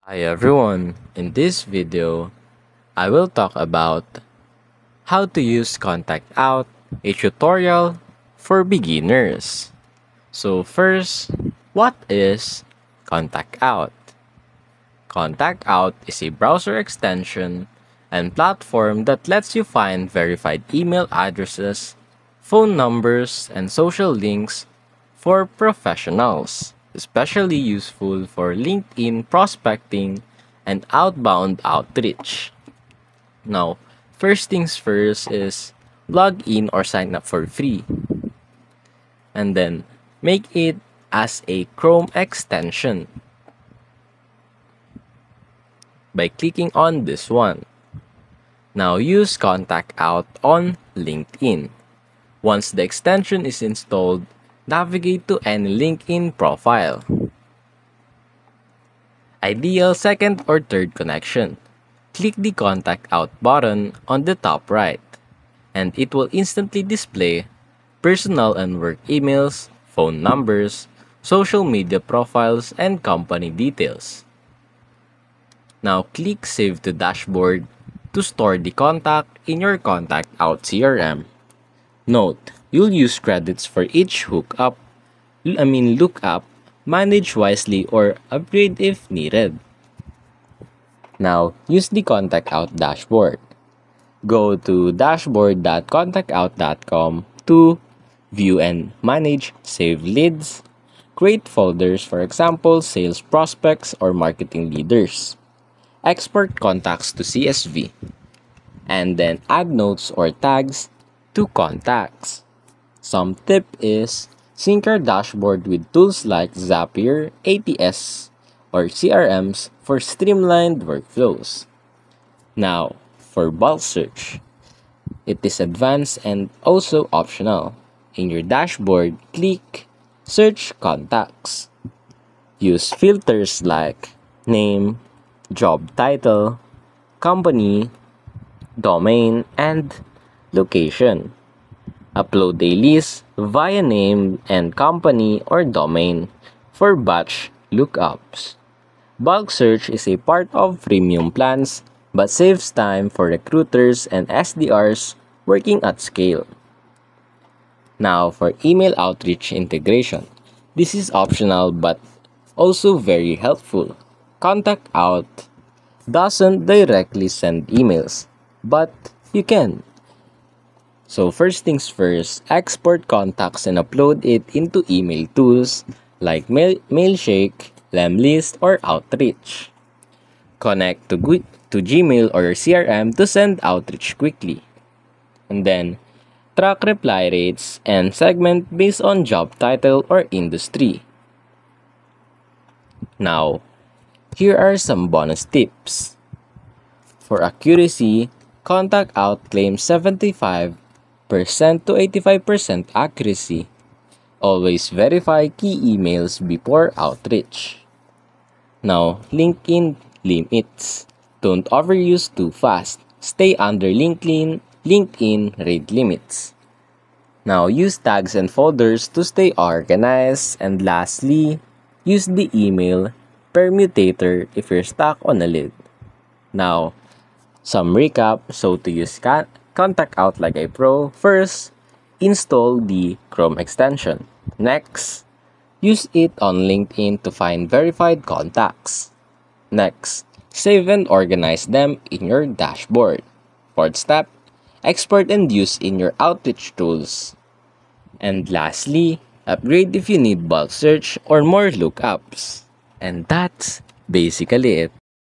Hi everyone, in this video, I will talk about how to use Contact Out, a tutorial for beginners. So first, what is Contact Out? Contact Out is a browser extension and platform that lets you find verified email addresses, phone numbers, and social links for professionals, especially useful for LinkedIn prospecting and outbound outreach. Now, first things first is log in or sign up for free, and then make it as a Chrome extension by clicking on this one. Now use Contact Out on LinkedIn. Once the extension is installed, navigate to any LinkedIn profile. Ideal second or third connection. Click the Contact Out button on the top right, and it will instantly display personal and work emails, phone numbers, social media profiles, and company details. Now click Save to Dashboard to store the contact in your Contact Out CRM. Note, you'll use credits for each lookup, manage wisely or upgrade if needed. Now, use the Contact Out dashboard. Go to dashboard.contactout.com to view and manage saved leads, create folders, for example, sales prospects or marketing leaders, export contacts to CSV, and then add notes or tags to contacts. Some tip is sync your dashboard with tools like Zapier, ATS, or CRMs for streamlined workflows. Now, for bulk search, it is advanced and also optional. In your dashboard, click Search Contacts. Use filters like name, job title, company, domain, and location. Upload a list via name and company or domain for batch lookups. Bulk search is a part of premium plans but saves time for recruiters and SDRs working at scale. Now for email outreach integration. This is optional but also very helpful. Contact Out doesn't directly send emails, but you can. So first things first, export contacts and upload it into email tools like Mailshake, Lemlist, or Outreach. Connect to Gmail or your CRM to send outreach quickly. And then, track reply rates and segment based on job title or industry. Now, here are some bonus tips. For accuracy, Contact Out claims 75% to 85% accuracy. Always verify key emails before outreach. Now, LinkedIn limits. Don't overuse too fast. Stay under LinkedIn rate limits. Now, use tags and folders to stay organized. And lastly, use the email permutator if you're stuck on a lead. Now, some recap. So to use Contact Out like a pro, first, install the Chrome extension. Next, use it on LinkedIn to find verified contacts. Next, save and organize them in your dashboard. Fourth step, export and use in your outreach tools. And lastly, upgrade if you need bulk search or more lookups. And that's basically it.